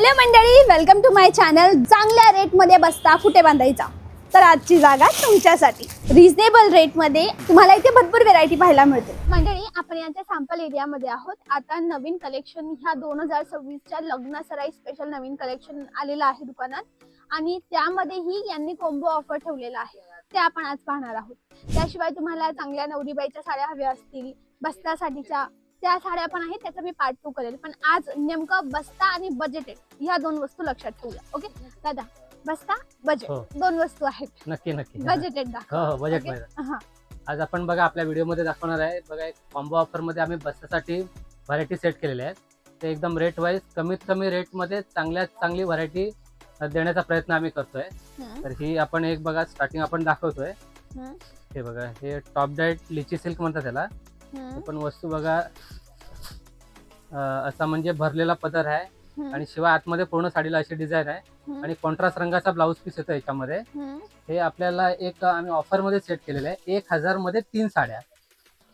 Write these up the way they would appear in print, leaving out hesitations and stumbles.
Hello मंडळी, welcome to my channel. चांगल्या रेटमध्ये बस्ता कुठे बांधायचा, तर आजची जागा तुमच्यासाठी. रिझनेबल रेटमध्ये तुम्हाला इथे भरपूर व्हेरायटी पाहायला मिळते. मंडळी, आपण यांच्या सॅम्पल एरियामध्ये आहोत. आता नवीन कलेक्शन ह्या 2026च्या लग्न सराई स्पेशल नवीन कलेक्शन आलेलं आहे दुकानात आणि त्यामध्येही यांनी कॉम्बो ऑफर ठेवलेला आहे, ते आपण आज पाहणार आहोत. त्याशिवाय तुम्हाला चांगल्या नवरीबाईच्या साड्या हव्या असतील, बस्त्यासाठीच्या त्या साड्या पण आहेत, त्याचा मी पार्ट 2 करेल. पण आज नेमकं बस्ता आणि बजेटेड ह्या दोन वस्तू लक्षात ठेवूया. ओके दादा, बस्ता बजेट दोन वस्तू आहेत. नक्की नक्की बजेटेड हो हो बजेट मध्ये. आज आपण बघा आपल्या व्हिडिओ मध्ये दाखवणार आहे. बघा एक कॉम्बो ऑफर मध्ये आम्ही बस्त्यासाठी व्हरायटी सेट केलेले आहेत. ते एकदम रेट वाईज कमीत कमी रेट मध्ये चांगल्यात चांगली व्हरायटी देण्याचा प्रयत्न आम्ही करतोय. तर ही आपण एक बघा स्टार्टिंग आपण दाखवतोय. हे बघा, हे टॉप डाएट लिची सिल्क म्हणतात त्याला. पण वस्तू बघा असा म्हणजे भरलेला पदर आहे आणि शिवाय आतमध्ये पूर्ण साडीला अशी डिझाईन आहे आणि कॉन्ट्रास्ट रंगाचा ब्लाऊज पीस येतो याच्यामध्ये. हे आपल्याला एक आम्ही ऑफर मध्ये सेट केलेलं आहे. 1000 मध्ये 3 साड्या.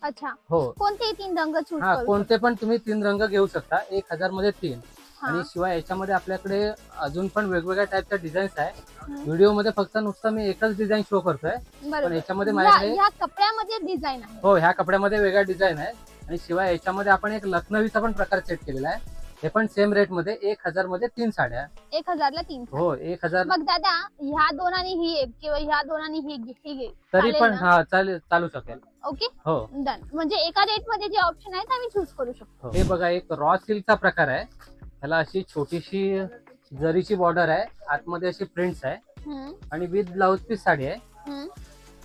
अच्छा, हो, कोणते 3 रंग चूज हा करू? कोणते पण तुम्ही 3 रंग घेऊ शकता. 1000 मध्ये 3. आणि शिवाय याच्यामध्ये आपल्याकडे अजून पण वेगवेगळ्या टाईपच्या डिझाईन्स आहे. व्हिडिओ मध्ये फक्त नुसतं मी एकच डिझाईन शो करतोय, पण याच्यामध्ये माझ्याकडे या कपड्यामध्ये डिझाईन आहे. हो, ह्या कपड्यामध्ये वेगळ्या डिझाईन आहे. आणि शिवाय याच्यामध्ये आपण एक लखनवीचा पण प्रकार सेट केलेला आहे. हे पण सेम रेट मध्ये 1000 मध्ये 3 साड्या. 1000 ला 3. हो, 1000. मग दादा, ह्या दोन आणि ही एक किंवा ह्या दोन आणि ही घे तरी पण हा चालू शकेल. ओके, हो डन. म्हणजे एका रेट मध्ये जे ऑप्शन आहेत आम्ही चूज करू शकतो. हे बघा, एक रॉ सिल्कचा प्रकार आहे. त्याला अशी छोटीशी जरीची बॉर्डर आहे, आतमध्ये अशी प्रिंट्स आहे आणि विथ ब्लाउज पीस साडी आहे.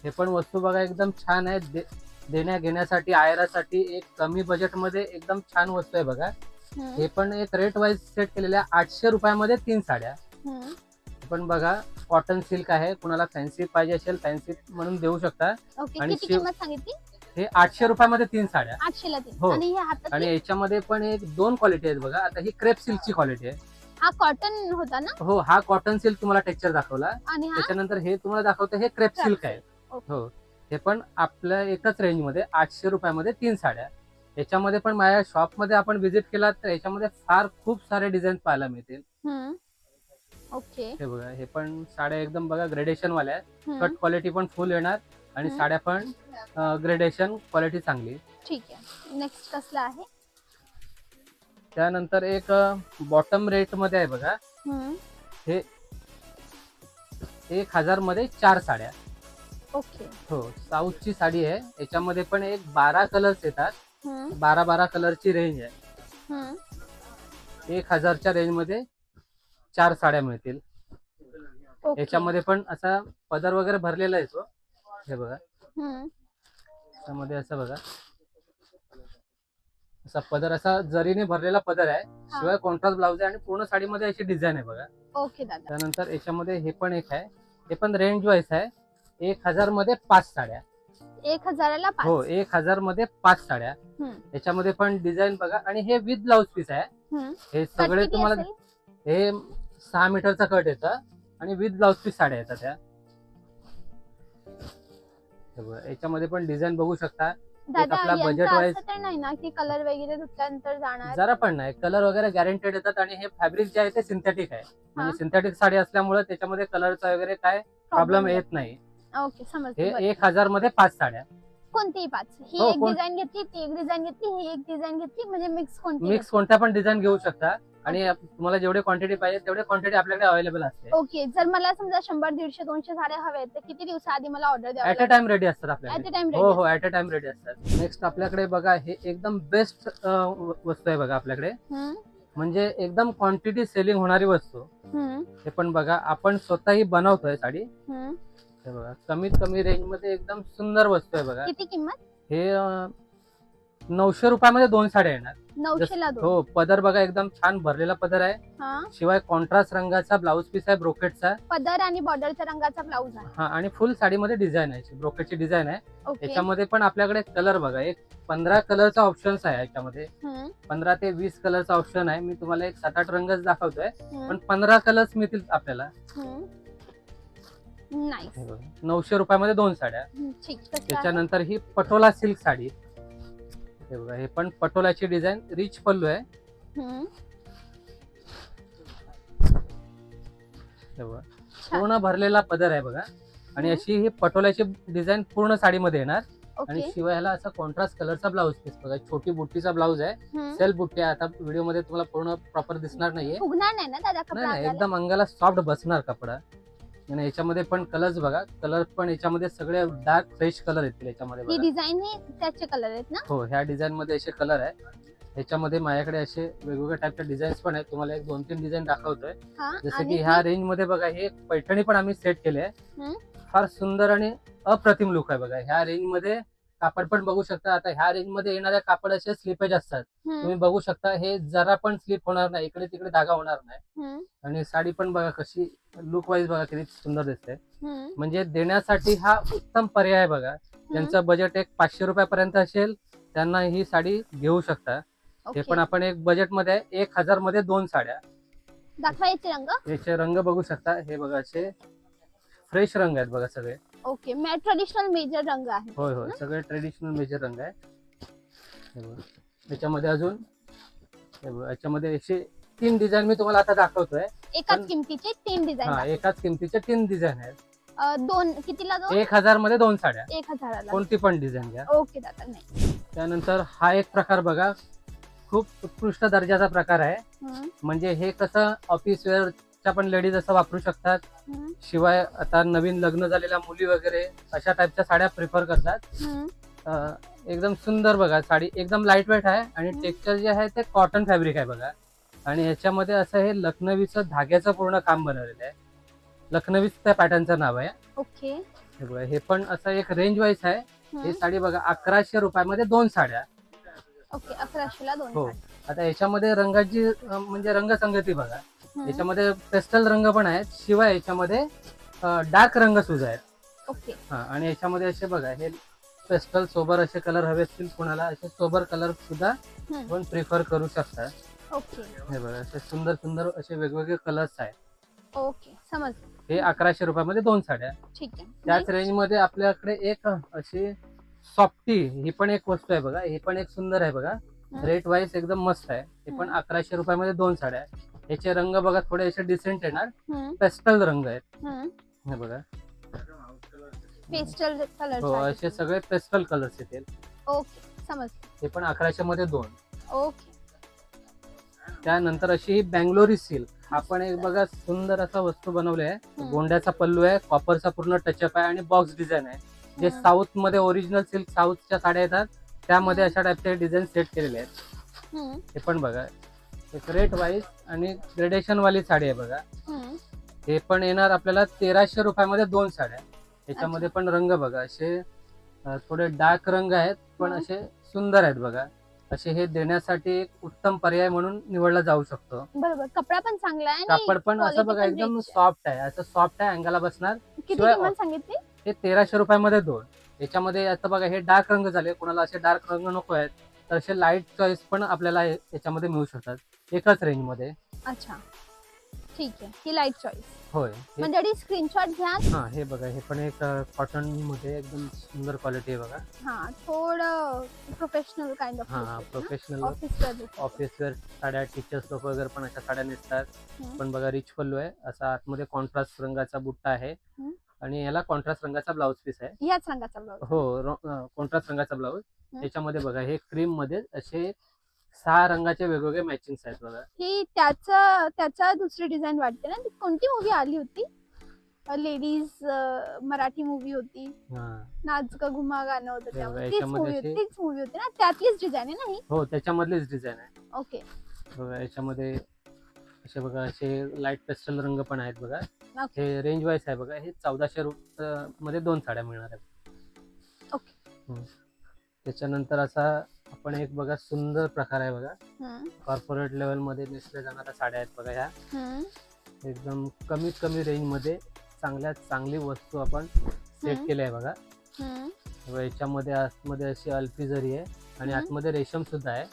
हे पण वस्तू बघा एकदम छान आहे. देण्या घेण्यासाठी, आयरासाठी एक कमी बजेट मध्ये एकदम छान वस्तू आहे बघा. हे पण एक रेट वाईज सेट केलेल्या 800 रुपयामध्ये 3 साड्या. पण बघा, कॉटन सिल्क आहे. कुणाला फॅन्सी पाहिजे असेल फॅन्सी म्हणून देऊ शकता. आणि किती किंमत सांगितली? हे 800 रुपयामध्ये 3 साड्या. 800 ला 3. हो. आणि हे हातात आणि याच्यामध्ये पण एक 2 क्वालिटी आहेत बघा. आता ही क्रेप सिल्कची क्वालिटी आहे. हा कॉटन होता ना? हो, हा कॉटन सिल्क तुम्हाला टेक्स्चर दाखवला. आणि त्याच्यानंतर हे तुम्हाला दाखवतं हे क्रेप सिल्क आहे. हो, हे पण आपल्या एकच रेंज मध्ये 800 रुपयामध्ये 3 साड्या. याच्यामध्ये पण माझ्या शॉप मध्ये आपण व्हिजिट केला तर याच्यामध्ये खूप सारे डिझाईन पाहायला मिळतील. ओके, हे बघा, हे पण साड्या एकदम बघा ग्रेडेशन वाल्या आहेत. कट क्वालिटी पण फुल येणार आणि साड्या पण ग्रेडेशन क्वालिटी चांगली. ठीक आहे. नेक्स्ट कसला आहे? त्यानंतर एक बॉटम रेट मध्ये आहे बघा. हे 1000 मध्ये 4 साड्या. ओके. हो, साऊथची साडी आहे. याच्यामध्ये पण एक 12 कलर्स येतात. 12 कलरची रेंज आहे. 1000च्या रेंज मध्ये 4 साड्या मिळतील. याच्यामध्ये पण असा पदर वगैरे भरलेला येतो. हे बघा, त्यामध्ये असं बघा, असा पदर, असा जरीने भरलेला पदर आहे. शिवाय कॉन्ट्रास्ट ब्लाउज आहे आणि पूर्ण साडीमध्ये अशी डिझाईन आहे बघा. ओके दादा. त्यानंतर याच्यामध्ये हे पण एक आहे. हे पण रेंज वाईज आहे. 1000 मध्ये 5 साड्या. 1000 ला 5. हो, 1000 मध्ये 5 साड्या. याच्यामध्ये पण डिझाईन बघा आणि हे विथ ब्लाउज पीस आहे. हे सगळे तुम्हाला हे 6 मीटरचा कट येतं आणि विथ ब्लाउज पीस साड्या येतात त्या. याच्यामध्ये पण डिझाईन बघू शकता. दादा, आपला बजेट वाईज तर नाही ना की कलर वगैरे धुतल्यानंतर जाणार? जरा पण नाही, कलर वगैरे गॅरंटेड येतात आणि हे फॅब्रिक जे आहे ते सिंथेटिक आहे. म्हणजे सिंथेटिक साडी असल्यामुळे त्याच्यामध्ये कलरचा वगैरे काय प्रॉब्लेम येत नाही. ओके, समजले. हे 1000 मध्ये 5 साड्या. कोणतीही 5? ही एक डिझाईन घेतली, ती एक डिझाईन घेतली, ही एक डिझाईन घेतली, म्हणजे मिक्स कोणत्या पण डिझाईन घेऊ शकता आणि तुम्हाला जेवढे क्वांटिटी पाहिजे तेवढे क्वांटिटी आपल्याकडे अवेलेबल असते. ओके. जर मला समजा 100, 150, 200 साड्या हव्या तर किती दिवसाआधी मला ऑर्डर द्यावी? ऍट अ टाइम रेडी असतात ऍट अ आपल्याकडे. टाइम हो हो, ऍट अ टाइम रेडी असतात. नेक्स्ट आपल्याकडे बघा, हे एकदम बेस्ट वस्तू आहे बघा आपल्याकडे. म्हणजे एकदम क्वांटिटी सेलिंग होणारी वस्तू. हे पण बघा, आपण स्वतःही बनवतोय साडी. हे बघा, कमीत कमी रेंज मध्ये एकदम सुंदर वस्तू आहे बघा. किती किंमत? हे 900 रुपयामध्ये 2 साड्या येणार. 900 ला 2. हो, पदर बघा एकदम छान भरलेला पदर आहे. शिवाय कॉन्ट्रास्ट रंगाचा ब्लाऊज पीस आहे ब्रोकेटचा. पदर आणि बॉर्डरच्या रंगाचा ब्लाऊज आहे. हा, आणि फुल साडीमध्ये डिझाईन आहे, ब्रोकेटची डिझाईन आहे. याच्यामध्ये पण आपल्याकडे कलर बघा, एक 15 कलरचा ऑप्शन्स आहे याच्यामध्ये. 15 ते 20 कलरचा ऑप्शन आहे. मी तुम्हाला एक 7-8 रंगच दाखवतोय, पण 15 कलर्स मिळतील आपल्याला. 900 रुपयामध्ये 2 साड्या. त्याच्यानंतर ही पटोला सिल्क साडी. हे बघा, हे पण पटोलाची डिझाईन, रिच पल्लू आहे. हे बघा पूर्ण भरलेला पदर आहे बघा आणि अशी ही पटोल्याची डिझाईन पूर्ण साडीमध्ये येणार आणि ओके. शिवाय ह्याला असा कॉन्ट्रास्ट कलरचा ब्लाऊज पीस बघा, छोटी बुट्टीचा ब्लाऊज आहे, सेल्फ बुट्टी आहे. आता व्हिडिओ मध्ये तुम्हाला पूर्ण प्रॉपर दिसणार नाहीये, फुगणार नाही ना दादा नाही कपडा नाही आपल्याला? एकदम अंगाला सॉफ्ट बसणार कपडा. आणि याच्यामध्ये पण कलर्स बघा, कलर पण याच्यामध्ये सगळे डार्क फ्रेश कलर येतील याच्यामध्ये ही बघा. डिझाईन ही त्याचे कलर आहेत ना? हो, ह्या डिझाईन मध्ये असे कलर आहे. ह्याच्यामध्ये माझ्याकडे असे वेगवेगळ्या टाईपच्या डिझाईन्स पण आहेत, तुम्हाला एक 2-3 डिझाईन दाखवतोय. हा, जसं आणि की ह्या रेंज मध्ये बघा हे पैठणी पण आम्ही सेट केले आहे. हम्म. फार सुंदर आणि अप्रतिम लुक आहे बघा. ह्या रेंज मध्ये कापड पण बघू शकता. आता ह्या रेंज मध्ये येणाऱ्या कापड असे स्लिपेज असतात, तुम्ही बघू शकता. हे जरा पण स्लिप होणार नाही, इकडे तिकडे धागा होणार नाही. आणि साडी पण बघा कशी लुक वाईज बघा किती सुंदर दिसते. म्हणजे देण्यासाठी हा उत्तम पर्याय आहे बघा. ज्यांचं बजेट एक 500 रुपयापर्यंत असेल त्यांना ही साडी घेऊ शकता. हे पण आपण एक बजेट मध्ये आहे, 1000 मध्ये 2 साड्या. दाखवायचे रंग. याचे रंग बघू शकता, हे बघा असे फ्रेश रंग आहेत बघा सगळे. ओके, ट्रेडिशनल मेजर रंग आहे. होय होय, सगळे ट्रेडिशनल मेजर रंग आहे. हे बघा. याच्यामध्ये अजून हे बघा, याच्यामध्ये असे 3 डिझाईन मी तुम्हाला आता दाखवतोय. एकाच किमतीचे 3 हा, डिझाईन. एकाच किमतीचे 3 डिझाईन आहेत. दोन कितीला? 1000 मध्ये 2 साड्या, 1000ला. कोणती पण डिझाईन घ्या. ओके दादा. नाही. त्यानंतर हा एक प्रकार बघा, खूप उत्कृष्ट दर्जाचा प्रकार आहे. म्हणजे हे कसं ऑफिस वेअरच्या पण लेडीज असं वापरू शकतात. शिवाय आता नवीन लग्न झालेल्या मुली वगैरे अशा टाईपच्या साड्या प्रिफर करतात. एकदम सुंदर बघा साडी, एकदम लाईट वेट आहे आणि टेक्स्चर जे आहे ते कॉटन फॅब्रिक आहे बघा. आणि याच्यामध्ये असं हे लखनवीचं धाग्याचं पूर्ण काम बनवलेलं आहे. लखनवीच त्या पॅटर्नचं नाव आहे. ओके. हे बघा, हे पण असं एक रेंज वाईज आहे. ही साडी बघा 1100 रुपयामध्ये 2 साड्या. ओके, 1100ला 2. हो. आता याच्यामध्ये रंगाची म्हणजे रंगसंगती बघा. याच्यामध्ये पेस्टल रंग पण आहेत, शिवाय याच्यामध्ये डार्क रंग सुद्धा आहेत. ओके. हा, आणि याच्यामध्ये असे बघा हे पेस्टल सोबर असे कलर हवे असतील कोणाला, असे सोबर कलर सुद्धा आपण प्रिफर करू शकता. ओके. हे बघा असे सुंदर सुंदर असे वेगवेगळे कलर्स आहेत. ओके, समज. हे 1100 रुपयामध्ये 2 साड्या. ठीक आहे. त्याच रेंज मध्ये आपल्याकडे एक अशी सॉफ्टी, ही पण एक वस्तू आहे बघा. ही पण एक सुंदर आहे बघा, रेट वाईज एकदम मस्त आहे. हे पण 1100 रुपयामध्ये 2 साड्या. याचे रंग बघा थोडे असे डिसेंट येणार, पेस्टल रंग आहेत. हे बघा पेस्टल कलर. हो, असे सगळे पेस्टल कलर्स येतील. ओके, समज. हे पण 1100 मध्ये 2. ओके. त्यानंतर अशी ही बँगलोरी सिल्क, हा पण एक बघा सुंदर असा वस्तू बनवले आहे. गोंड्याचा पल्लू आहे, कॉपरचा पूर्ण टचअप आहे आणि बॉक्स डिझाईन आहे. जे साऊथ मध्ये ओरिजिनल सिल्क साऊथच्या साड्या येतात त्यामध्ये अशा टाईपचे डिझाईन सेट केलेले आहेत. हे पण बघा एक रेट वाईज आणि ग्रेडेशन वाली साडी आहे बघा. हे पण येणार आपल्याला 1300 रुपयामध्ये 2 साड्या. याच्यामध्ये पण रंग बघा असे थोडे डार्क रंग आहेत, पण असे सुंदर आहेत बघा. असे हे देण्यासाठी एक उत्तम पर्याय म्हणून निवडला जाऊ शकतो. बरोबर, कपडा पण चांगला आहे. कापड पण असं बघा एकदम सॉफ्ट आहे, असं सॉफ्ट आहे, अंगाला बसणार. किती किंमत सांगितली? हे 1300 रुपयामध्ये 2. याच्यामध्ये आता बघा हे डार्क रंग झाले, कोणाला असे डार्क रंग नको आहेत तर असे लाईट चॉईस पण आपल्याला याच्यामध्ये मिळू शकतात एकाच रेंज मध्ये. अच्छा, ठीक आहे. ही लाईट चॉईस. होय. म्हणजे स्क्रीनशॉट घ्या. हा, हे बघा हे पण एक कॉटन मध्ये एकदम सुंदर क्वालिटी आहे बघा. हा, थोडं प्रोफेशनल काइंड ऑफ. हा, प्रोफेशनल ऑफिस ऑफिस वेअर साड्या, टीचर्स लोक वगैरे पण अशा साड्या नेसतात. पण बघा रिच पल्लू आहे, असा आतमध्ये कॉन्ट्रास्ट रंगाचा बुट्टा आहे आणि याला कॉन्ट्रास्ट रंगाचा ब्लाउज पीस आहे. याच रंगाचा ब्लाउज. हो, कॉन्ट्रास्ट रंगाचा ब्लाउज. याच्यामध्ये बघा हे क्रीम मध्ये असे 6 रंगाचे वेगवेगळे मॅचिंग आहेत बघा. ही त्याचा दुसरी डिझाईन वाटते ना. ती कोणती मूवी आली होती? लेडीज मराठी मूवी होती, नाच का घुमा गाणं होतं त्यावर. तीच मूवी होती ना, त्यातलीच डिझाईन आहे ना ही? हो, त्याच्यामधलीच डिझाईन आहे. ओके. बघा याच्यामध्ये असे बघा असे लाईट पेस्टल रंग पण आहेत बघा. हे रेंज वाईज आहे बघा. हे 1400 मध्ये 2 साड्या मिळणार आहेत. ओके. त्याच्यानंतर असा आपण एक बघा सुंदर प्रकार आहे बघा, कॉर्पोरेट लेवल मध्ये नेसल्या जाणाऱ्या साड्या आहेत बघा. ह्या एकदम कमीत कमी रेंज मध्ये चांगल्यात चांगली वस्तू आपण सेट केली आहे बघा. याच्यामध्ये आतमध्ये अशी अल्फी जरी आहे आणि आतमध्ये रेशम सुद्धा आहे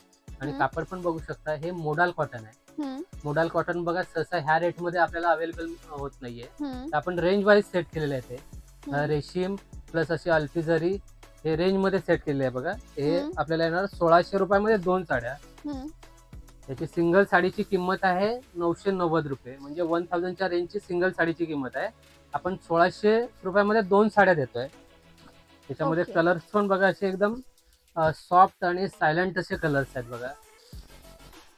आणि कापड पण बघू शकता. हे मोडाल कॉटन आहे. मोडाल कॉटन बघा सहसा ह्या रेट मध्ये आपल्याला अवेलेबल होत नाहीये, तर आपण रेंज वाईज सेट केलेले आहे. ते रेशीम प्लस अशी अल्फी जरी हे रेंज मध्ये सेट केलेले आहे बघा. हे आपल्याला येणार 1600 रुपयामध्ये 2 साड्या. याची सिंगल साडीची किंमत आहे 990 रुपये, म्हणजे 1000च्या रेंजची सिंगल साडीची किंमत आहे. आपण 1600 रुपयामध्ये 2 साड्या देतोय. त्याच्यामध्ये Okay. कलर्स पण बघा असे एकदम सॉफ्ट आणि सायलेंट असे कलर्स आहेत बघा.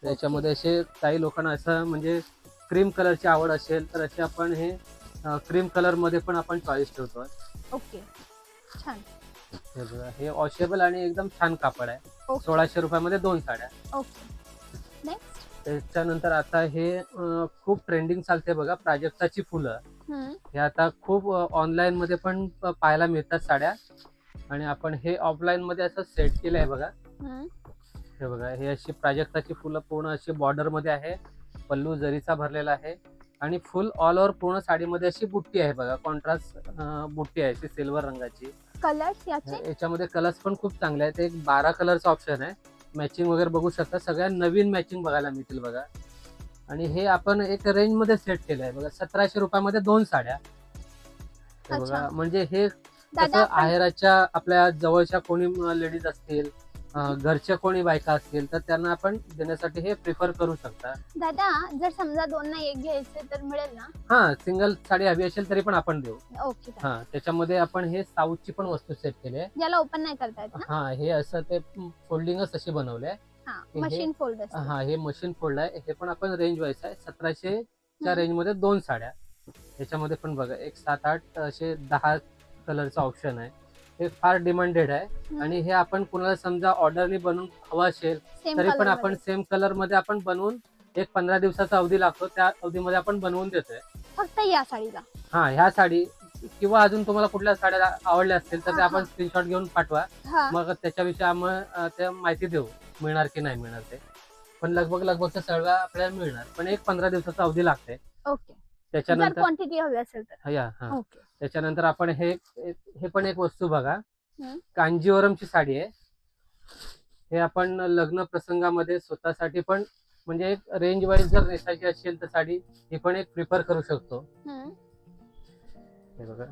त्याच्यामध्ये असे काही लोकांना असं म्हणजे क्रीम कलरची आवड असेल तर असे आपण हे क्रीम कलर मध्ये पण आपण चॉईस ठेवतोय. ओके, छान. हे बघा, हे वॉशेबल आणि एकदम छान कापड आहे. ओके 1600 रुपयामध्ये 2 साड्या. ओके. नेक्स्ट. त्याच्यानंतर आता हे खूप ट्रेंडिंग चालते बघा, प्राजक्ताची फुलं. हे आता खूप ऑनलाईन मध्ये पण पाहायला मिळतात साड्या, आणि आपण हे ऑफलाईन मध्ये असं सेट केलं आहे बघा. हे बघा, हे अशी प्राजक्ताची फुलं पूर्ण अशी बॉर्डर मध्ये आहे, पल्लू जरीचा भरलेला आहे, आणि फुल ऑल ओव्हर पूर्ण साडीमध्ये अशी बुट्टी आहे बघा, कॉन्ट्रास्ट बुट्टी आहे अशी सिल्वर रंगाची. कलर्स याचे? याच्यामध्ये कलर्स पण खूप चांगले आहेत. एक 12 कलरचा ऑप्शन आहे. मॅचिंग वगैरे बघू शकता, सगळ्या नवीन मॅचिंग बघायला मिळतील बघा. आणि हे आपण एक रेंज मध्ये सेट केलं आहे बघा, 1700 रुपयामध्ये 2 साड्या. हे बघा, अच्छा. म्हणजे हे दादा कसं आपण- आहेराच्या आपल्या जवळच्या कोणी लेडीज असतील, घरच्या कोणी बायका असतील तर त्यांना आपण देण्यासाठी हे प्रिफर करू शकता. दादा जर समजा 2 ना 1 घ्यायचे तर मिळेल ना? हा, सिंगल साडी हवी असेल तरी पण आपण देऊ. ओके. हा, त्याच्यामध्ये आपण हे साऊथची पण वस्तू सेट केली आहे. याला ओपन नाही करता येत ना? हा, हे असं ते फोल्डिंगच अशी बनवले आहे. हा, हे- मशीन फोल्ड असते. हा, हे मशीन फोल्ड आहे. हे पण आपण रेंज वाईज आहे, 1700च्या रेंज मध्ये 2 साड्या. याच्यामध्ये पण बघा एक 7-8 असे 10 कलरचा ऑप्शन आहे. हे फार डिमांडेड आहे, आणि हे आपण कुणाला समजा ऑर्डरनी बनवून हवं असेल सेम तरी पण कलर आपण सेम कलर मध्ये आपण बनवून एक 15 दिवसाचा अवधी लागतो, त्या अवधीमध्ये आपण बनवून देतोय. फक्त या साडीला? हा, ह्या साडी किंवा अजून तुम्हाला कुठल्या साड्या आवडल्या असतील तर हा, त्या आपण हा. स्क्रीनशॉट घेऊन पाठवा, हा. मग त्याच्याविषयी आम्ही त्या माहिती देऊ मिळणार की नाही मिळणार ते. पण लगभग तर सर्व आपल्याला मिळणार, पण एक 15 दिवसाचा अवधी लागते. ओके. जर त्याच्यानंतर क्वांटिटी हवी असेल तर? हा, ओके. त्याच्यानंतर आपण हे पण एक वस्तू बघा, हम्म. कांजीवरमची साडी आहे. हे आपण लग्न प्रसंगामध्ये स्वतःसाठी पण म्हणजे एक रेंज वाईज जर नेसायची असेल तर साडी ही पण एक प्रिफर करू शकतो. हम्म. हे बघा,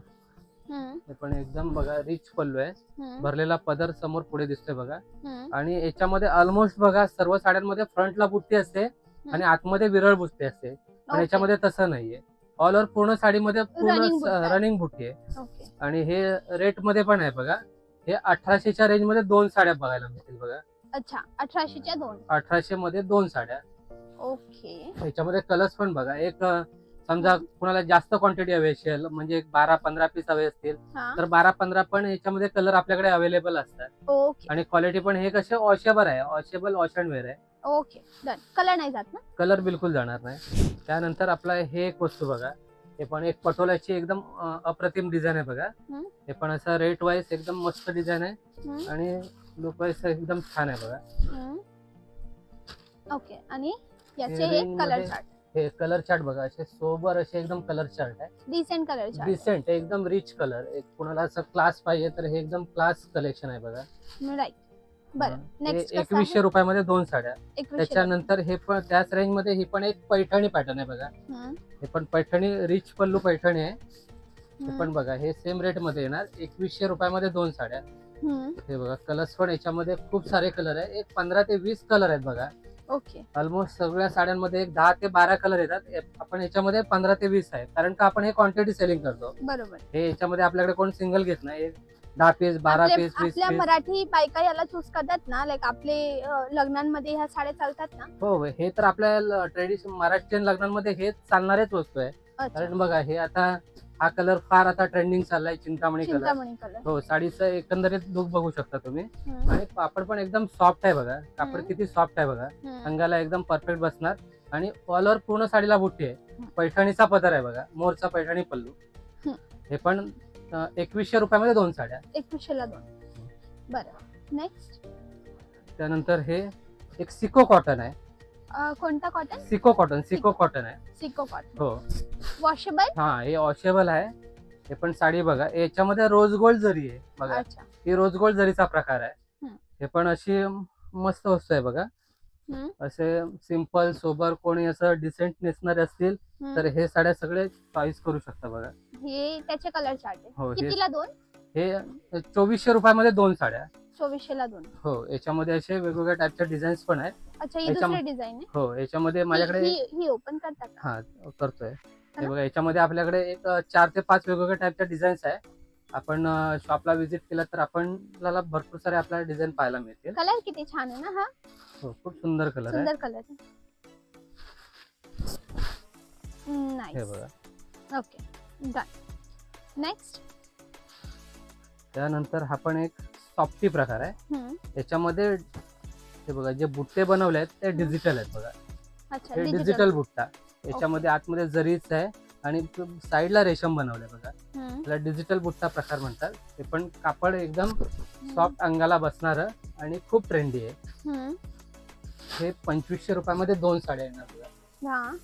हम्म. हे पण एकदम बघा रिच पल्लू आहे, हम्म. भरलेला पदर समोर पुढे दिसतोय बघा. हम्म. आणि याच्यामध्ये ऑलमोस्ट बघा सर्व साड्यांमध्ये फ्रंटला बुट्टी असते आणि आतमध्ये विरळ बुट्टी असते, पण ओके. याच्यामध्ये तसं नाहीये. ऑल ओव्हर पूर्ण साडीमध्ये Running बुट्टी पूर्ण आहे. रनिंग बुट्टी आहे. ओके. आणि हे रेट मध्ये पण आहे बघा. हे 1800च्या रेंज मध्ये 2 साड्या बघायला मिळतील बघा. अच्छा, 1800च्या 2. 1800 मध्ये 2 साड्या. ओके. याच्यामध्ये कलर्स पण बघा, एक समजा कुणाला जास्त क्वांटिटी हवी असेल, म्हणजे 12-15 पीस हवे असतील हा. तर 12-15 पण याच्यामध्ये कलर आपल्याकडे अवेलेबल असतात. ओके. आणि क्वालिटी पण हे कसे वॉशेबल आहे, वॉशेबल वॉश अँड वेअर आहे. Okay, done. कलर नाही जात ना? कलर बिलकुल जाणार नाही. त्यानंतर आपला हे एक वस्तू बघा, हे पण एक पटोल्याची एकदम अप्रतिम डिझाईन आहे बघा. हम्म. हे पण असं रेट वाईज एकदम मस्त डिझाईन आहे, हम्म. आणि लुक वाईज एकदम छान आहे बघा. हम्म. ओके. आणि याचे हे हे range कलर मध्ये- चार्ट? हे कलर चार्ट बघा, असे सोबर असे एकदम कलर चार्ट आहे. Decent colour chart? डिसेंट एकदम रिच कलर. एक कुणाला असं क्लास पाहिजे तर हे एकदम क्लास कलेक्शन आहे बघा. राईट. बरं, हे नेक्स्ट 2100 रुपयामध्ये 2 साड्या. 2100. त्याच्यानंतर हे पण त्याच रेंज मध्ये ही पण एक पैठणी पॅटर्न आहे बघा. हे पण पैठणी रिच पल्लू पैठणी आहे. हे पण बघा, हे सेम रेट मध्ये येणार, 2100 रुपयामध्ये 2 साड्या. हे बघा, कलर्स पण याच्यामध्ये खूप सारे कलर आहे, एक 15 ते 20 कलर आहेत बघा. ओके. ऑलमोस्ट सगळ्या साड्यांमध्ये एक 10 ते 12 कलर येतात. आपण याच्यामध्ये 15 ते 20 आहे, कारण का आपण हे क्वांटिटी सेलिंग करतो. बरोबर. हे याच्यामध्ये आपल्याकडे कोण सिंगल घेत नाही. 10 पीस, 12 पीस, 20 आपल्या पीस. मराठी बायका याला चूज करतात ना, लाईक आपले लग्नांमध्ये ह्या साड्या चालतात ना? हो, हे तर आपल्या ट्रेडिशन महाराष्ट्रीयन लग्नांमध्ये हे चालणारेच वस्तू आहे. अच्छा. कारण बघा, हे आता हा कलर फार आता ट्रेंडिंग चाललाय, चिंतामणी कलर. चिंतामणी कलर. हो, साडीचं एकंदरीत लुक बघू शकता तुम्ही. हम्म. आणि कापड पण एकदम सॉफ्ट आहे बघा. कापड हम्म. किती सॉफ्ट आहे बघा, हम्म. अंगाला एकदम परफेक्ट बसणार. आणि ऑल ओव्हर पूर्ण साडीला बुट्टी आहे. पैठणीचा पदर आहे बघा, मोरचा पैठणी पल्लू. हम्म. हे पण 2100 रुपयामध्ये 2 साड्या. 2100ला 2. बरं, नेक्स्ट. त्यानंतर हे एक सिको कॉटन आहे. कोणता कॉटन? सिको कॉटन आहे. सिको कॉटन. हो, वॉशेबल? हा, हे वॉशेबल आहे. हे पण साडी बघा, याच्यामध्ये रोज गोल्ड जरी आहे बघा. अच्छा. ही रोज गोल्ड जरीचा प्रकार आहे. हम्म. हे पण अशी मस्त वस्तू आहे बघा. हम्म. असे सिंपल सोबर कोणी असं डिसेंट नेसणारे असतील हम्म. तर हे साड्या सगळे चॉईस करू शकता बघा. हे त्याचे कलर चार्ट हो, आहे. हे- कितीला 2? हे 2400 रुपयामध्ये 2 साड्या. 2400ला 2. हो, याच्यामध्ये असे वेगवेगळ्या टाईपच्या डिझाईन्स पण आहेत. अच्छा, ही याच्या- दुसरी डिझाईन आहे. हो, याच्यामध्ये माझ्याकडे ही ओपन करता का? हा करतोय. हे ना? बघा, याच्यामध्ये आपल्याकडे एक 4 ते 5 वेगवेगळ्या टाईपच्या डिझाईन्स आहे. आपण शॉपला व्हिजिट केलं तर आपल्याला भरपूर सारे आपल्याला डिझाईन पाहायला मिळतील. कलर किती छान आहे ना हा. हो, खूप सुंदर कलर आहे. सुंदर कलर आहे. हे नाईस. बघा. Okay, done. नेक्स्ट. त्यानंतर हा पण एक सॉफ्टी प्रकार आहे. याच्यामध्ये हे बघा, जे बुट्टे बनवले आहेत ते डिजिटल आहेत बघा. अच्छा, हे डिजिटल. डिजिटल बुट्टा. याच्यामध्ये आतमध्ये जरीच आहे आणि साईडला रेशम बनवलंय बघा. त्याला डिजिटल बुट्टा प्रकार म्हणतात. ते पण कापड एकदम सॉफ्ट अंगाला बसणार आणि खूप ट्रेंडी आहे. हे 2500 रुपयामध्ये 2 साड्या येणार बघा. हा.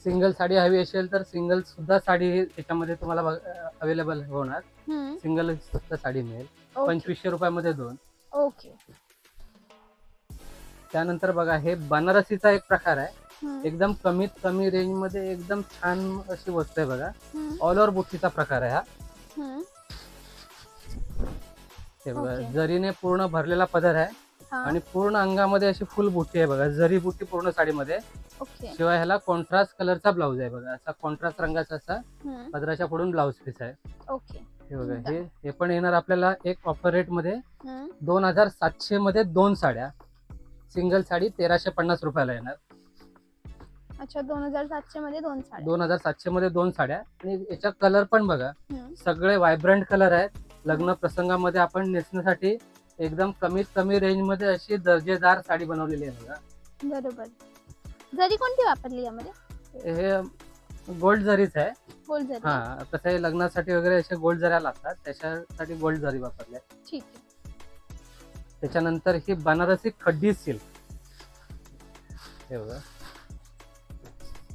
सिंगल साडी हवी असेल तर सिंगल सुद्धा साडी त्याच्यामध्ये तुम्हाला अवेलेबल होणार. सिंगल सुद्धा साडी मिळेल. 2500 रुपयामध्ये 2. ओके. त्यानंतर बघा, हे बनारसीचा एक प्रकार आहे. एकदम कमीत कमी रेंज मध्ये एकदम छान अशी वस्तू आहे बघा. ऑल ओव्हर बुट्टीचा प्रकार आहे हा. हे बघा, ओके. जरीने पूर्ण भरलेला पदर आहे आणि पूर्ण अंगामध्ये अशी फुल बुट्टी आहे बघा. जरी बुट्टी पूर्ण साडीमध्ये. ओके. शिवाय ह्याला कॉन्ट्रास्ट कलरचा ब्लाऊज आहे बघा. असा कॉन्ट्रास्ट रंगाचा असा पदराच्या पुढून ब्लाऊज पीस आहे. ओके. हे बघा, हे पण येणार आपल्याला एक ऑफर रेट मध्ये 2700 मध्ये 2 साड्या. सिंगल साडी 1350 रुपयाला येणार. अच्छा, 2700 मध्ये 2 साड्या. 2700 मध्ये 2 साड्या. आणि याचा कलर पण बघा, सगळे व्हायब्रंट कलर आहेत. लग्न प्रसंगामध्ये आपण नेसण्यासाठी एकदम कमीत कमी रेंज मध्ये अशी दर्जेदार साडी बनवलेली आहे बघा. बरोबर. जरी कोणती वापरली यामध्ये? हे गोल्ड जरीच आहे. गोल्ड जरी. हा, कसं आहे, लग्नासाठी वगैरे असे गोल्ड जऱ्या लागतात, त्याच्यासाठी गोल्ड जरी वापरल्या. ठीक आहे. त्याच्यानंतर ही बनारसी खड्डी सिल्क. हे बघा,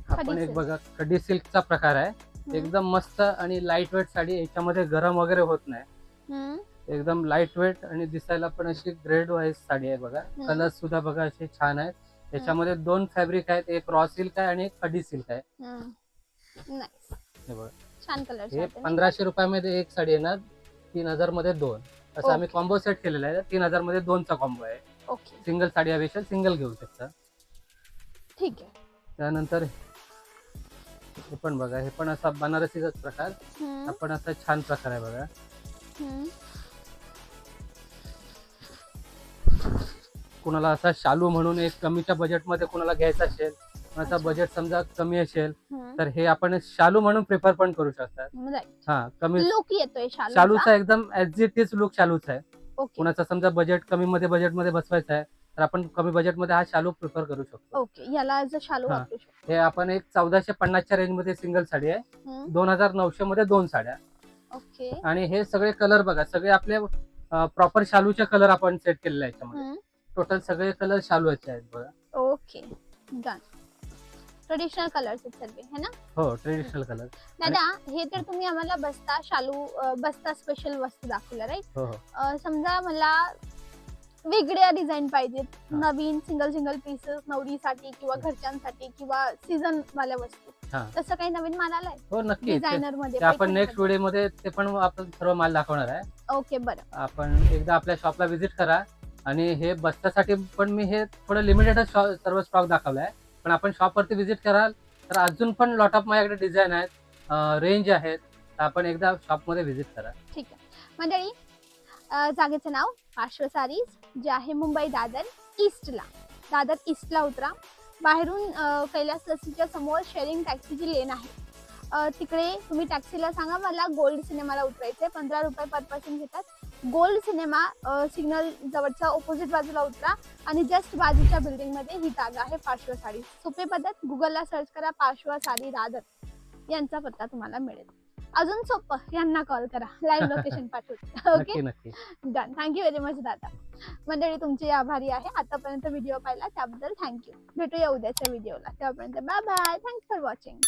हा पण एक बघा खड्डी सिल्कचा प्रकार आहे. एकदम मस्त आणि लाईट वेट साडी. याच्यामध्ये गरम वगैरे होत नाही. एकदम लाईट वेट आणि दिसायला पण अशी ग्रेड वाईज साडी आहे बघा. कलर सुद्धा बघा असे छान आहेत. याच्यामध्ये 2 फॅब्रिक आहेत. एक रॉ सिल्क आहे आणि एक खड्डी सिल्क आहे. नाईस. हे बघा, छान कलर. हे 1500 रुपयामध्ये एक साडी येणार. 3000 मध्ये 2. असं आम्ही कॉम्बो सेट केलेला आहे. 3000 मध्ये 2चा कॉम्बो आहे. ओके. सिंगल साडी हवी असेल सिंगल घेऊ शकता. ठीक आहे. त्यानंतर हे पण बघा, हे पण असा बनारसीचाच प्रकार. हा पण असा छान प्रकार आहे बघा. कुणाला असा शालू म्हणून एक कमीच्या बजेटमध्ये कुणाला घ्यायचा असेल, कुणाचा बजेट समजा कमी असेल तर हे आपण शालू म्हणून प्रिफर पण करू शकतात. हा, कमी लुक येतोय शालूचा एकदम ऍज इट इज लुक शालूचा आहे. ओके. कुणाचा समजा बजेट कमी मध्ये बजेटमध्ये बसवायचा आहे तर आपण कमी बजेटमध्ये हा शालू प्रिफर करू शकतो. ओके. याला ऍज अ शालू वापरू शकतो. हे आपण एक 1450च्या रेंज मध्ये सिंगल साडी आहे. 2900 मध्ये 2 साड्या. ओके. आणि हे सगळे कलर बघा, सगळे आपले प्रॉपर शालूचे कलर आपण सेट केलेले आहे याच्यामध्ये. टोटल सगळे कलर शालूचे आहेत बघा. Okay, done. ट्रेडिशनल कलर्स आहेत सर्व, है ना? हो, ट्रेडिशनल कलर. दादा, हे तर तुम्ही आम्हाला बस्ता शालू बस्ता स्पेशल वस्तू दाखवल्या, राईट? हो. समजा मला वेगळ्या डिझाईन पाहिजेत, नवीन सिंगल पीसेस नवरीसाठी किंवा घरच्यांसाठी किंवा सीझन वाल्या वस्तू, तसं काही नवीन माल आलाय? हो, नक्की. डिझायनर मध्ये आपण नेक्स्ट व्हिडिओ मध्ये ते पण आपण सर्व माल दाखवणार आहे. ओके, बरं. आपण एकदा आपल्या शॉपला व्हिजिट करा. आणि हे बस्त्यासाठी पण मी हे थोडं लिमिटेड सर्व स्टॉक दाखवलाय. पण आपण शॉपवरती व्हिजिट कराल तर अजून पण लॉट ऑफ माझ्याकडे डिझाईन आहेत, रेंज आहेत. आपण एकदा शॉपमध्ये व्हिजिट करा. ठीक आहे मंडळी. जागेचं नाव पार्श्व सारीज, जे आहे मुंबई दादर ईस्टला उतरा. बाहेरून कैलास लसीच्या समोर शेअरिंग टॅक्सीची लेन आहे. तिकडे तुम्ही टॅक्सीला सांगा मला गोल्ड सिनेमाला उतरायचंय. 15 रुपये पर पर्सन घेतात. गोल्ड सिनेमा सिग्नल जवळच्या ऑपोजिट बाजूला उतरा आणि जस्ट बाजूच्या बिल्डिंग मध्ये ही जागा आहे पार्श्व साडी. सोपे पद्धत, गुगलला सर्च करा पार्श्व साडी दादर, यांचा पत्ता तुम्हाला मिळेल. अजून सोपं, यांना कॉल करा, लाईव्ह लोकेशन पाठवते. Okay, done. Thank you very much दादा. मंडळी, तुमचे आभारी आहे आतापर्यंत व्हिडिओ पाहिला त्याबद्दल. थँक्यू. भेटूया उद्याच्या व्हिडिओला. तेव्हापर्यंत bye bye. Thanks for watching.